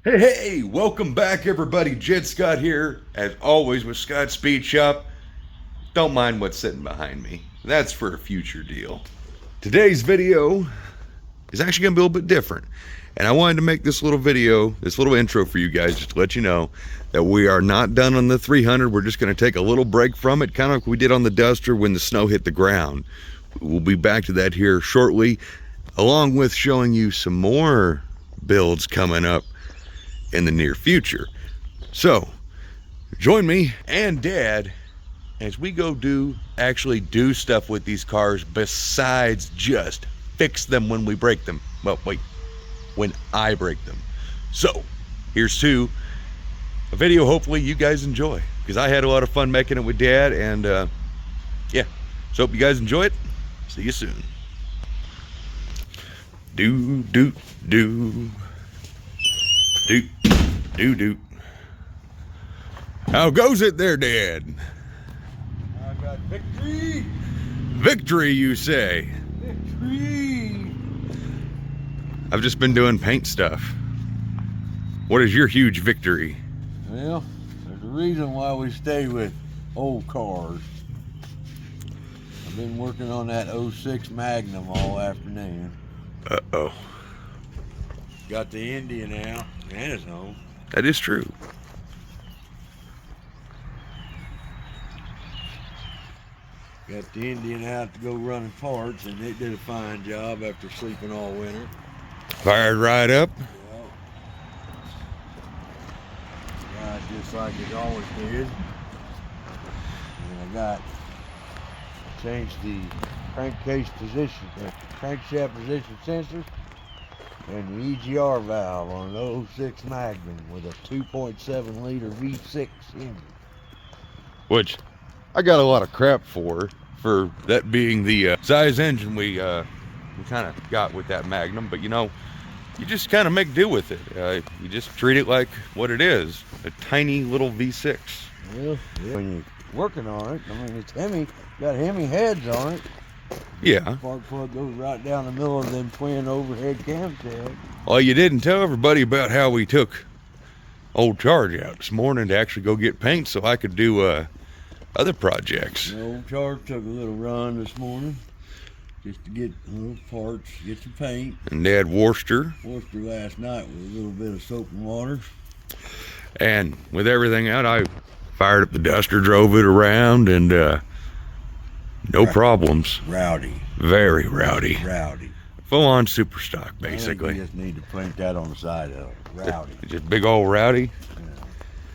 Hey, welcome back everybody. Jed Scott here, as always with Scott Speed Shop. Don't mind what's sitting behind me. That's for a future deal. Today's video is actually gonna be a little bit different. And I wanted to make this little video, this little intro for you guys, just to let you know that we are not done on the 300. We're just gonna take a little break from it, kind of like we did on the Duster when the snow hit the ground. We'll be back to that here shortly, along with showing you some more builds coming up in the near future. So join me and Dad as we go actually do stuff with these cars besides just fix them when we break them. Well, wait, when I break them. So here's to a video hopefully you guys enjoy, because I had a lot of fun making it with Dad, and yeah, so hope you guys enjoy it. See you soon. Do do do do do. How goes it there, Dad? I got victory. Victory, you say? Victory. I've just been doing paint stuff. What is your huge victory? Well, there's a reason why we stay with old cars. I've been working on that 06 Magnum all afternoon. Uh-oh. Got the Indian out and it's home. That is true. Got the Indian out to go running parts, and it did a fine job after sleeping all winter. Fired right up. Got just like it always did. And I changed the crankcase position, the crankshaft position sensor, and the EGR valve on an 06 Magnum with a 2.7 liter V6 engine. Which I got a lot of crap for that being the size engine we kind of got with that Magnum. But you know, you just kind of make do with it. You just treat it like what it is, a tiny little V6. Well, yeah. When you're working on it, I mean, it's Hemi, got Hemi heads on it. Yeah. Spark plug goes right down the middle of them twin overhead camshafts. Well, you didn't tell everybody about how we took old Charge out this morning to actually go get paint so I could do other projects. The old Charge took a little run this morning just to get little parts, get some paint. And Dad washed her last night with a little bit of soap and water. And with everything out, I fired up the Duster, drove it around, and no problems. Rowdy. Very rowdy. Rowdy. Full on super stock, basically. I think you just need to print that on the side of it. Rowdy. Just big old Rowdy.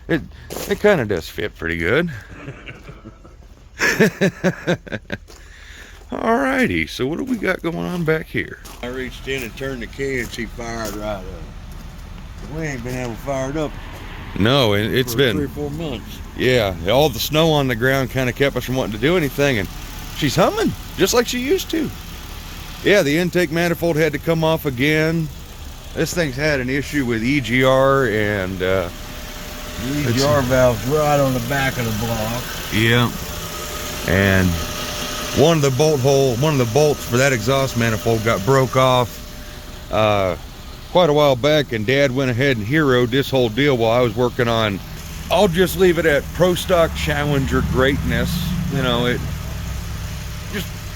Yeah. It kind of does fit pretty good. Alrighty, so what do we got going on back here? I reached in and turned the key and she fired right up. We ain't been able to fire it up. No, and it's been 3 or 4 months. Yeah, all the snow on the ground kind of kept us from wanting to do anything, and she's humming just like she used to. Yeah, the intake manifold had to come off again. This thing's had an issue with EGR, and the EGR valve's right on the back of the block. Yeah, and one of the bolts for that exhaust manifold got broke off quite a while back, and Dad went ahead and heroed this whole deal while I was working on, I'll just leave it at Pro Stock Challenger greatness. You know, it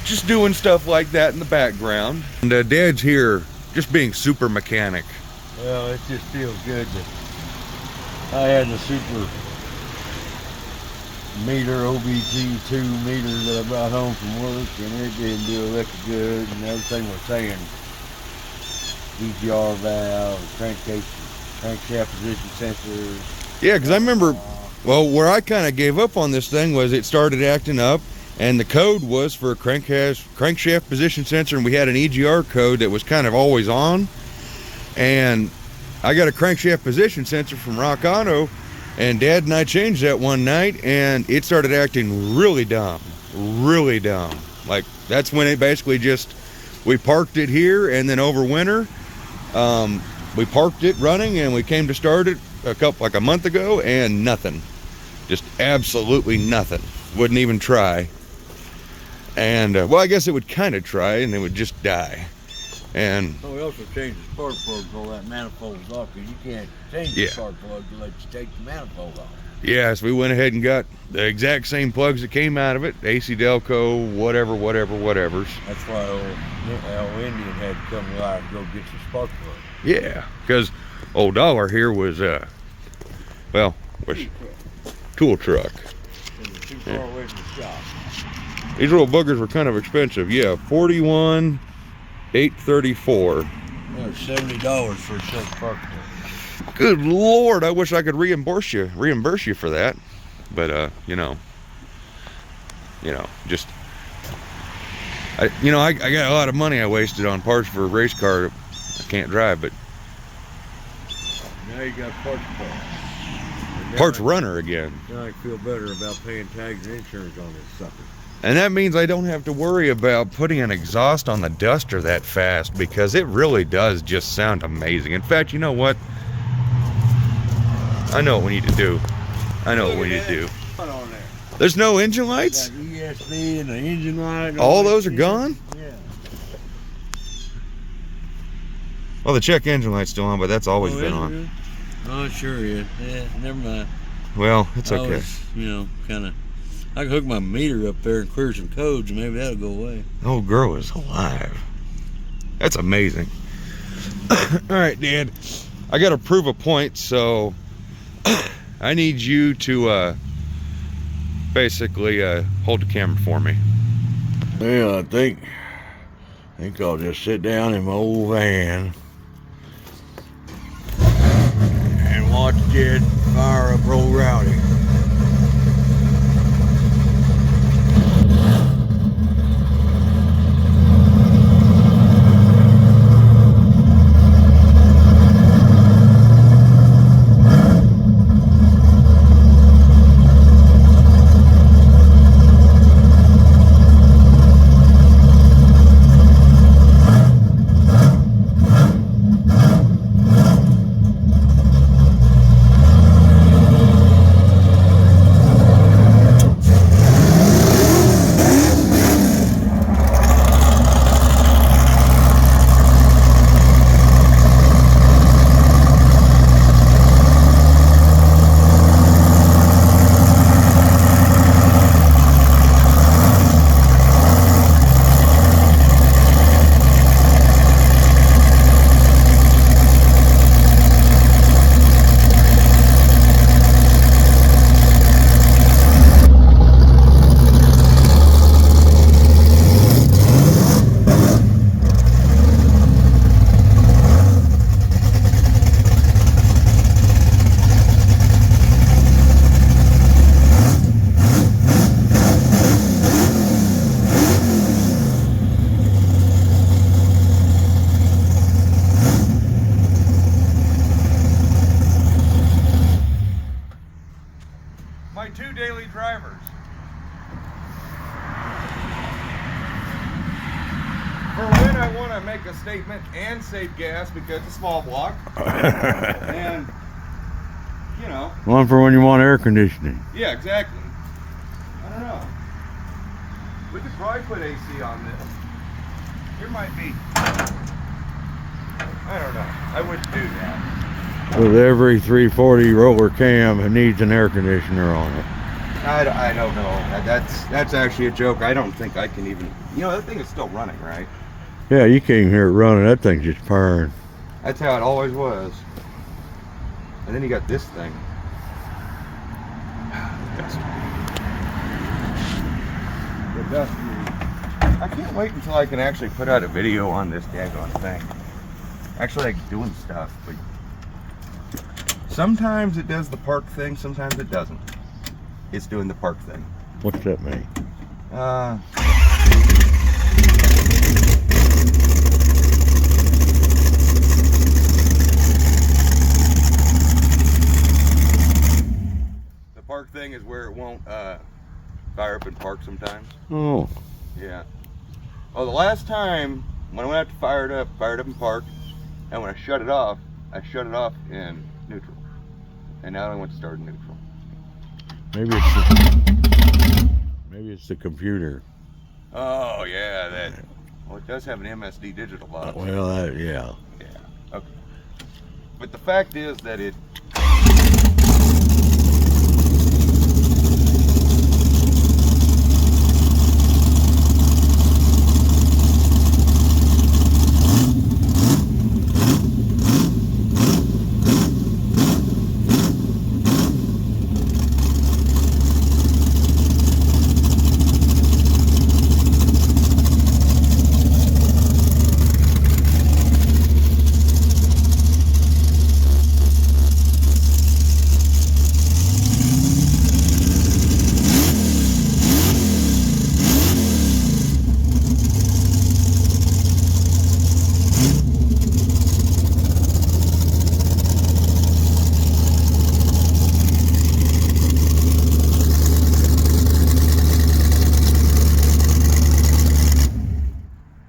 just doing stuff like that in the background. And Dad's here just being super mechanic. Well, it just feels good that I had the super meter, OBG2 meter that I brought home from work, and it didn't do a lick of good, and everything was saying EGR valve, crankshaft position sensors. Yeah, because I remember, well, where I kind of gave up on this thing was it started acting up, and the code was for a crankshaft position sensor, and we had an EGR code that was kind of always on. And I got a crankshaft position sensor from Rock Auto, and Dad and I changed that one night, and it started acting really dumb. Like, that's when it basically we parked it here, and then over winter, we parked it running, and we came to start it like a month ago, and nothing. Just absolutely nothing. Wouldn't even try. And well, I guess it would kind of try, and it would just die. And So we also changed the spark plug so that manifold's off, because you can't change the spark plug to let you take the manifold off. yeah, so we went ahead and got the exact same plugs that came out of it. AC Delco, whatever's. That's why old Indian had to come alive and go get your spark plug. Yeah, because old Dollar here was, was tool truck. It was too far away from the shop. These little boogers were kind of expensive. Yeah, $41,834. They're $70 for a set spark plug. Good Lord, I wish I could reimburse you for that. But you know, just I got a lot of money I wasted on parts for a race car I can't drive, but now you got parts parts runner again. Now I feel better about paying tags and insurance on this sucker. And that means I don't have to worry about putting an exhaust on the Duster that fast, because it really does just sound amazing. In fact, you know what? I know what we need to do. Put on there. There's no engine lights? Got ESP and the engine light. And All that those are shit. gone? Yeah. Well, the check engine light's still on, but that's always Oh, been is it on. really? Oh, it sure is. Yeah, never mind. Well, it's I okay. was, kind of. I can hook my meter up there and clear some codes, and maybe that'll go away. The old girl is alive. That's amazing. All right, Dad. I got to prove a point, so I need you to basically hold the camera for me. Well, I think I'll just sit down in my old van and watch Jed fire up old Rowdy. My two daily drivers. For when I want to make a statement and save gas because it's a small block. And, you know. One for when you want air conditioning. Yeah, exactly. I don't know. We could probably put AC on this. There might be. I don't know. I wouldn't do that. With every 340 roller cam, it needs an air conditioner on it. I don't know. That's actually a joke. I don't think I can even. You know, that thing is still running, right? Yeah, you can't even hear it running. That thing's just purring. That's how it always was. And then you got this thing. The dust. I can't wait until I can actually put out a video on this daggone thing. Actually, like doing stuff, but sometimes it does the park thing, sometimes it doesn't. It's doing the park thing. What's that mean? The park thing is where it won't fire up in park sometimes. Oh. Yeah. Oh, the last time when I went out to fire it up in park, and when I shut it off in neutral. And now I went to start in neutral. Maybe it's the computer. Oh yeah, Well, it does have an MSD digital box. Well, yeah. Yeah. Okay. But the fact is that it.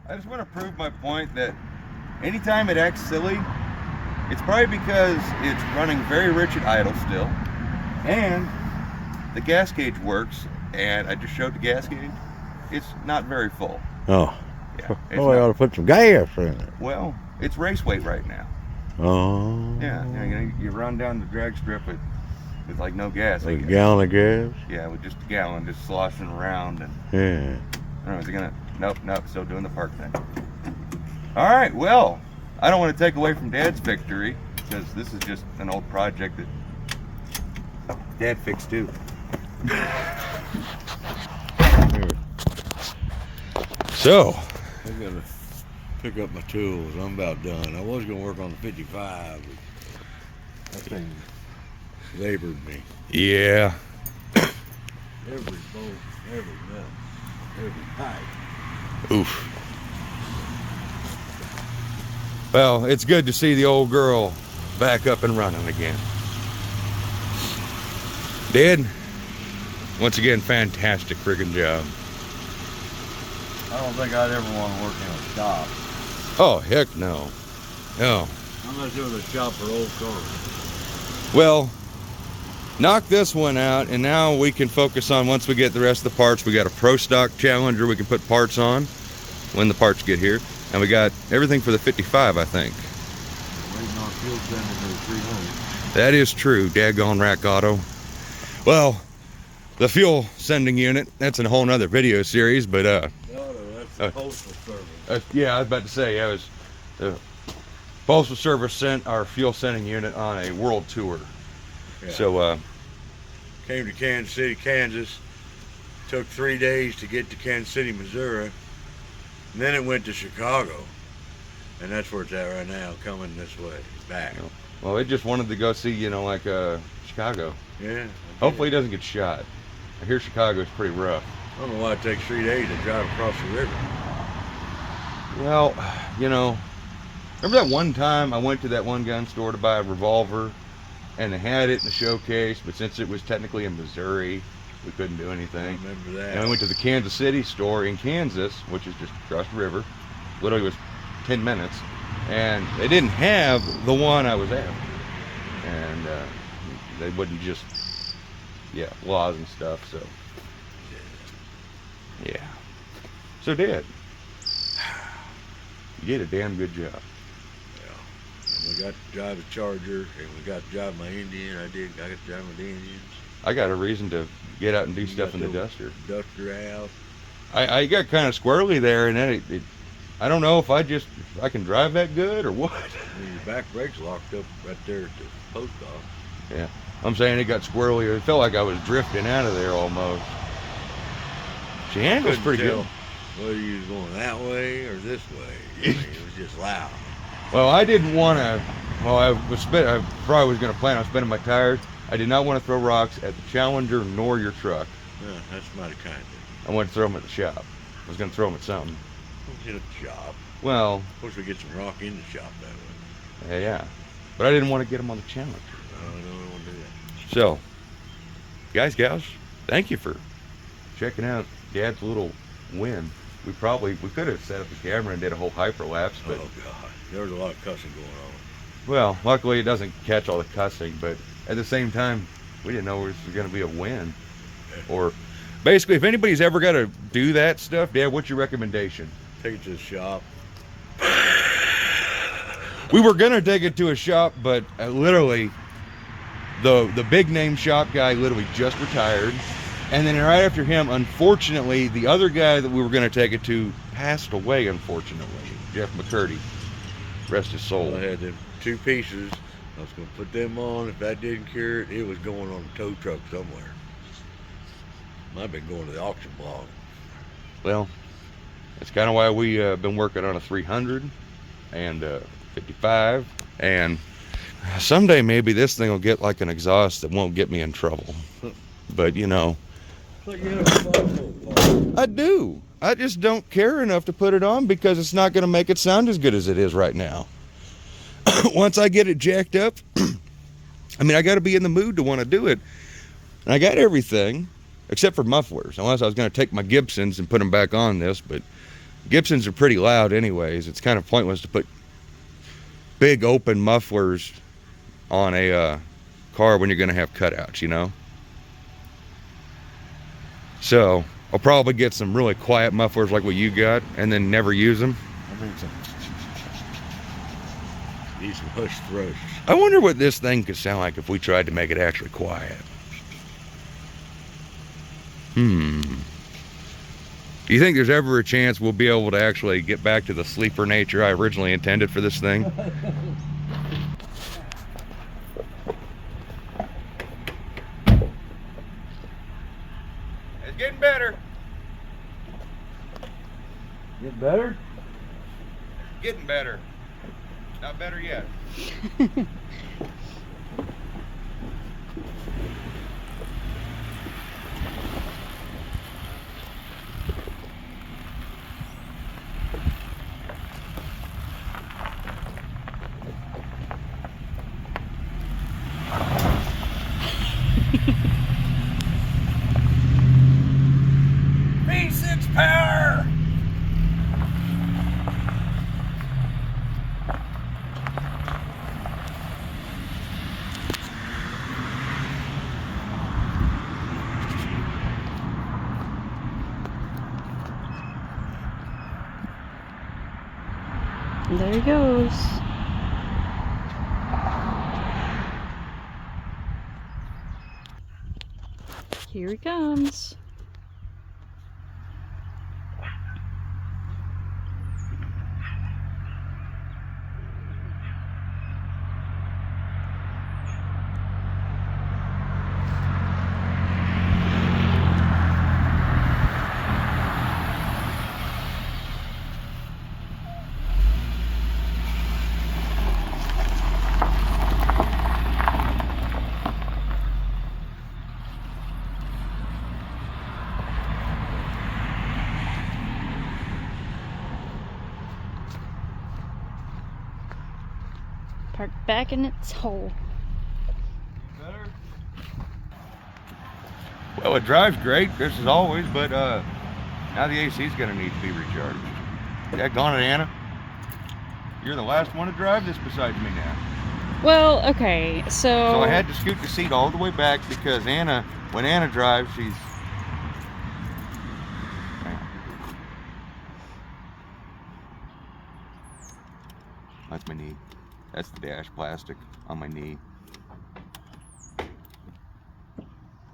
I just want to prove my point that anytime it acts silly, it's probably because it's running very rich at idle still, and the gas gauge works, and I just showed the gas gauge. It's not very full. Oh. Yeah. Oh, I ought to put some gas in it. Well, it's race weight right now. Oh. Yeah, you run down the drag strip with like no gas. Like a gallon of gas? Yeah, with just a gallon, just sloshing around. And Yeah. I don't know, is it gonna? Nope, still doing the park thing. All right, well, I don't want to take away from Dad's victory, because this is just an old project that Dad fixed too. So, I gotta pick up my tools. I'm about done. I was gonna work on the 55, but that thing labored me. yeah. Every bolt, every nut, every pipe. Oof. Well, it's good to see the old girl back up and running again. Dad, once again, fantastic friggin' job. I don't think I'd ever want to work in a shop. Oh, heck no. No. Unless it was a shop for old cars. Well, knock this one out, and now we can focus on, once we get the rest of the parts, we got a Pro Stock Challenger we can put parts on when the parts get here. And we got everything for the 55, I think. Waiting on fuel sending to the 300. That is true, daggone Rack Auto. Well, the fuel sending unit, that's a whole nother video series, but No, that's the Postal Service. yeah, I was about to say, I was the Postal Service sent our fuel sending unit on a world tour. Yeah. So Came to Kansas City, Kansas. Took 3 days to get to Kansas City, Missouri. And then it went to Chicago. And that's where it's at right now, coming this way, back. well, it just wanted to go see, like Chicago. Yeah. Hopefully he doesn't get shot. I hear Chicago's pretty rough. I don't know why it takes 3 days to drive across the river. Well, remember that one time I went to that one gun store to buy a revolver, and they had it in the showcase, but since it was technically in Missouri, we couldn't do I anything. remember that. And I went to the Kansas City store in Kansas, which is just across the river. Literally was 10 minutes. And they didn't have the one I was after. And they wouldn't just, laws and stuff, so. Yeah. So, Dad, you did a damn good job. And we got to drive a Charger, and we got to drive my Indian. I got to drive my Indians. I got a reason to get out and do You stuff got in the duster. Duster out. I got kind of squirrely there, and then I don't know if I can drive that good or what. Your back brake's locked up right there at the post office. Yeah, I'm saying it got squirrely. It felt like I was drifting out of there almost. She handles pretty Couldn't good. tell whether you was going that way or this way. I mean, it was just loud. Well, I didn't want to. Well, I probably was going to plan on spinning my tires. I did not want to throw rocks at the Challenger nor your truck. Yeah, that's mighty kind of I wanted to throw them at the shop. I was going to throw them at something. you. In a shop. Well, Of course, we get some rock in the shop that way. yeah. But I didn't want to get them on the Challenger. I don't want to do that. So, guys, gals, thank you for checking out Dad's little win. We could have set up the camera and did a whole hyperlapse, but Oh, God. There was a lot of cussing going on. well, luckily it doesn't catch all the cussing, but at the same time, we didn't know it was going to be a win. Or basically, if anybody's ever got to do that stuff, Dad, what's your recommendation? Take it to the shop. We were gonna take it to a shop, but literally, the big name shop guy literally just retired, and then right after him, unfortunately, the other guy that we were gonna take it to passed away. Unfortunately, Jeff McCurdy, rest his soul. I had them 2 pieces. I was gonna put them on. If that didn't cure it, it was going on a tow truck somewhere. Might have been going to the auction block. Well, that's kind of why we been working on a 300 and 55, and someday maybe this thing will get like an exhaust that won't get me in trouble. But you know, I do. I just don't care enough to put it on because it's not going to make it sound as good as it is right now. Once I get it jacked up, I mean, I got to be in the mood to want to do it. And I got everything except for mufflers, unless I was going to take my Gibsons and put them back on this, but Gibsons are pretty loud anyways. It's kind of pointless to put big open mufflers on a car when you're going to have cutouts, you know? So I'll probably get some really quiet mufflers like what you got and then never use them. These hush thrush. I wonder what this thing could sound like if we tried to make it actually quiet. Do you think there's ever a chance we'll be able to actually get back to the sleeper nature I originally intended for this thing? It's getting better. Get better? Getting better. Not better yet. V6 power! There he goes. Here he comes. Parked back in its hole. Better? Well, it drives great, just as always, but now the AC is going to need to be recharged. Daggone it, Anna. You're the last one to drive this besides me now. Well, okay, So I had to scoot the seat all the way back because Anna, when Anna drives, she's... That's my knee. That's the dash plastic on my knee.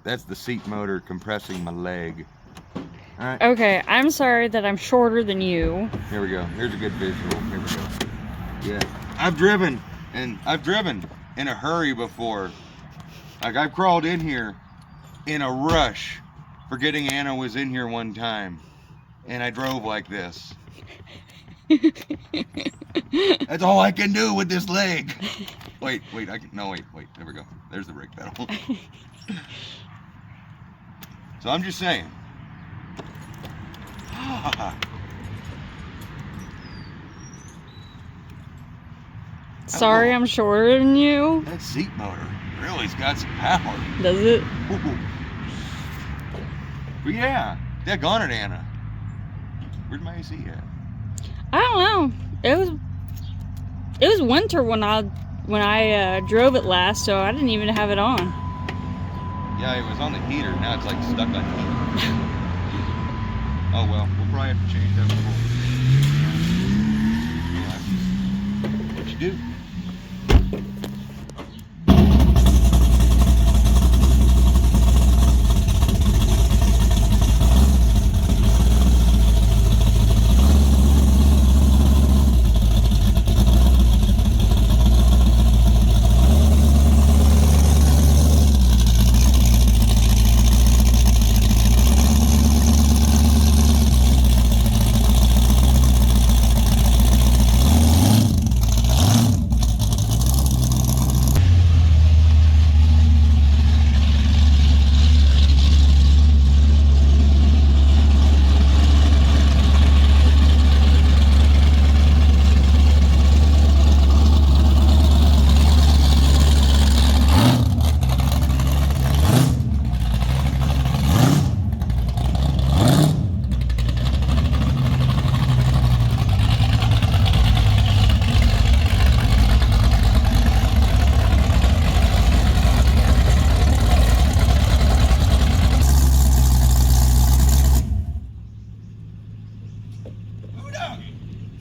That's the seat motor compressing my leg. All right. Okay, I'm sorry that I'm shorter than you. Here we go. Here's a good visual. Here we go. Yeah. I've driven in a hurry before. Like, I've crawled in here in a rush, forgetting Anna was in here one time. And I drove like this. That's all I can do with this leg. Wait, wait, wait, there we go. There's the brake pedal. So I'm just saying. Sorry I'm shorter than you. That seat motor really's got some power. Does it? But yeah, daggone it, Anna. Where's my AC at? I don't know. It was winter when I drove it last, so I didn't even have it on. Yeah, it was on the heater. Now it's like stuck on Oh well, we'll probably have to change that before. What you do?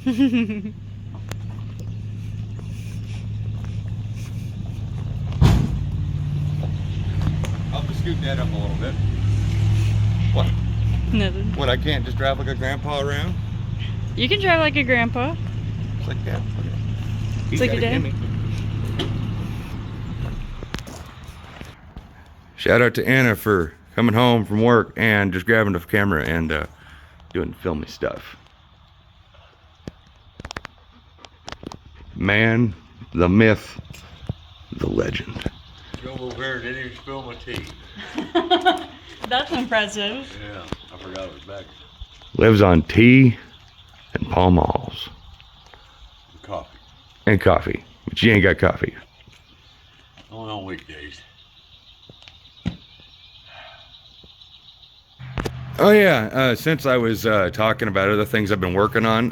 I'll just scoot that up a little bit. What? Nothing. What, I can't just drive like a grandpa around? You can drive like a grandpa. It's like that. It's like your dad. Shout out to Anna for coming home from work and just grabbing the camera and doing filmy stuff. Man, the myth, the legend. Go over here and didn't even spill my tea. That's impressive. Yeah, I forgot it was back. Lives on tea and Pall Malls. Coffee. And coffee. But you ain't got coffee. Only on weekdays. Oh yeah, since I was talking about other things I've been working on,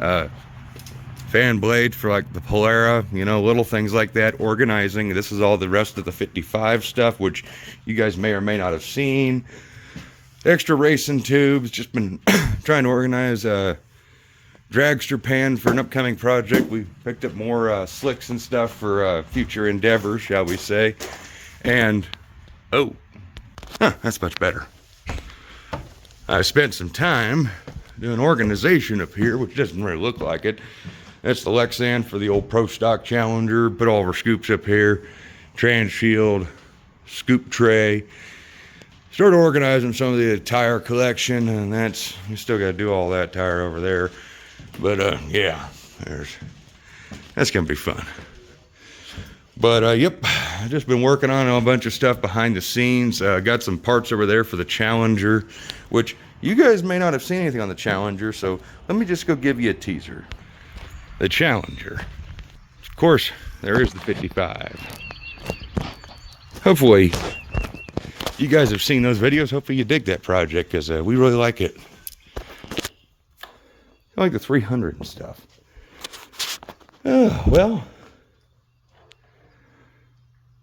fan blade for like the Polera, you know, little things like that, organizing. This is all the rest of the 55 stuff, which you guys may or may not have seen. Extra racing tubes, just been trying to organize a dragster pan for an upcoming project. We picked up more slicks and stuff for future endeavors, shall we say. And, oh, that's much better. I spent some time doing organization up here, which doesn't really look like it. That's the Lexan for the old Pro Stock Challenger. Put all of our scoops up here. Transhield, scoop tray. Started organizing some of the tire collection, and we still got to do all that tire over there. But yeah, that's gonna be fun. But yep, I've just been working on a bunch of stuff behind the scenes. Got some parts over there for the Challenger, which you guys may not have seen anything on the Challenger, so let me just go give you a teaser. The Challenger. Of course, there is the 55. Hopefully, you guys have seen those videos. Hopefully you dig that project, because we really like it. I like the 300 and stuff. Well,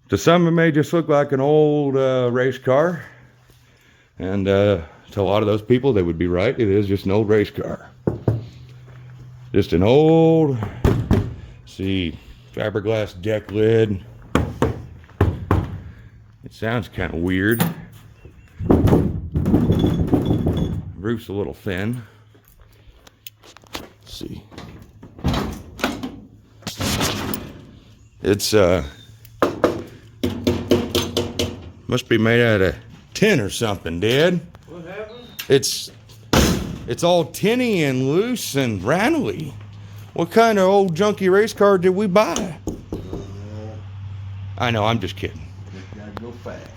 to some it may just look like an old race car. And to a lot of those people, they would be right. It is just an old race car. Just an old, see, fiberglass deck lid. It sounds kind of weird. Roof's a little thin. Let's see. It's must be made out of tin or something, Dad. What happened? It's all tinny and loose and rattly. What kind of old junky race car did we buy? I know, I'm just kidding. Just gotta go fast.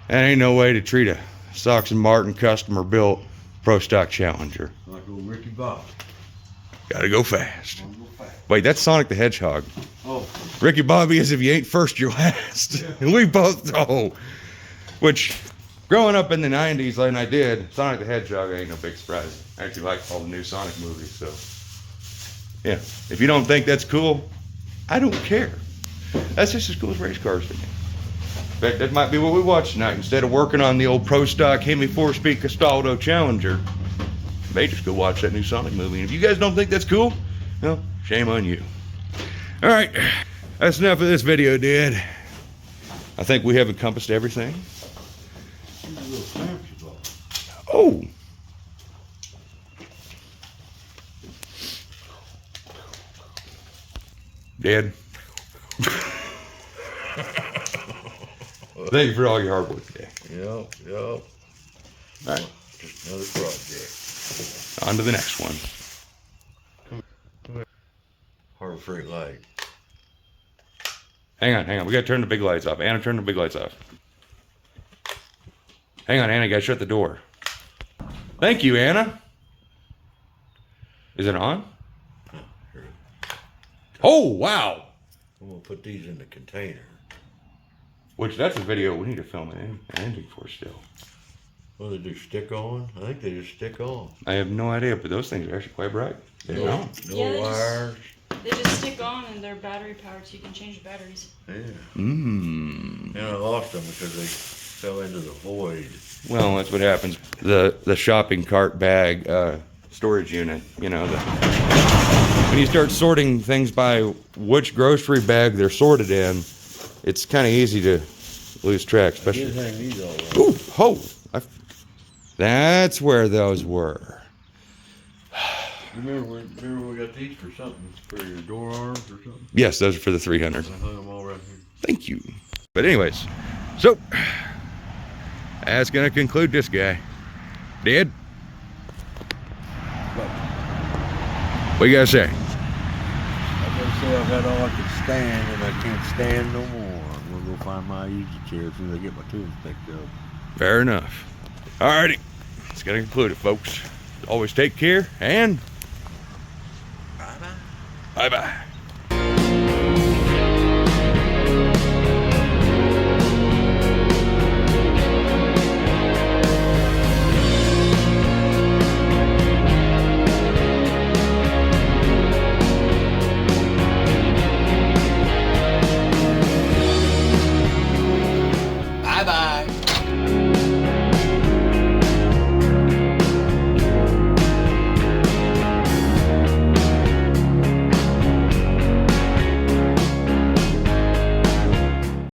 That ain't no way to treat a Sox and Martin customer built Pro Stock Challenger. Like old Ricky Bobby. Gotta go fast. Gotta go fast. Wait, that's Sonic the Hedgehog. Oh. Ricky Bobby is if you ain't first, you're last. And we both know. Which, growing up in the 90s, like I did, Sonic the Hedgehog ain't no big surprise. I actually like all the new Sonic movies, so. Yeah, if you don't think that's cool, I don't care. That's just as cool as race cars to me. In fact, that might be what we watch tonight. Instead of working on the old Pro Stock Hemi 4-speed Castaldo Challenger, may just go watch that new Sonic movie. And if you guys don't think that's cool, well, shame on you. All right, that's enough of this video, Dad. I think we have encompassed everything. Oh. Dad. Thank you for all your hard work today. Yep. All right. Just another project. On to the next one. Harbor Freight Light. Hang on. We gotta turn the big lights off. Anna, turn the big lights off. Hang on, Anna, you gotta shut the door. Thank you, Anna. Is it on? Oh, wow. I'm gonna put these in the container. Which, that's a video we need to film an ending for still. What do they do, stick on? I think they just stick on. I have no idea, but those things are actually quite bright. They No, don't. no Yeah, wires. They just stick on and they're battery powered, so you can change the batteries. Yeah. Mmm. And I lost them because they fell into the void. Well, that's what happens. The shopping cart bag storage unit, you know, when you start sorting things by which grocery bag they're sorted in, it's kind of easy to lose track, I especially. did hang these all right. Ooh, ho! That's where those were. Remember we got these for something, for your door arms or something? Yes, those are for the 300. I hung them all right here. Thank you. But anyways, so that's gonna conclude this guy. Dad, what you gotta say? I gotta say I've had all I could stand and I can't stand no more. I'm gonna go find my easy chair as soon as I get my tools picked up. Fair enough. Alrighty, it's gonna conclude it, folks. Always take care and Bye-bye. bye-bye. Bye-bye.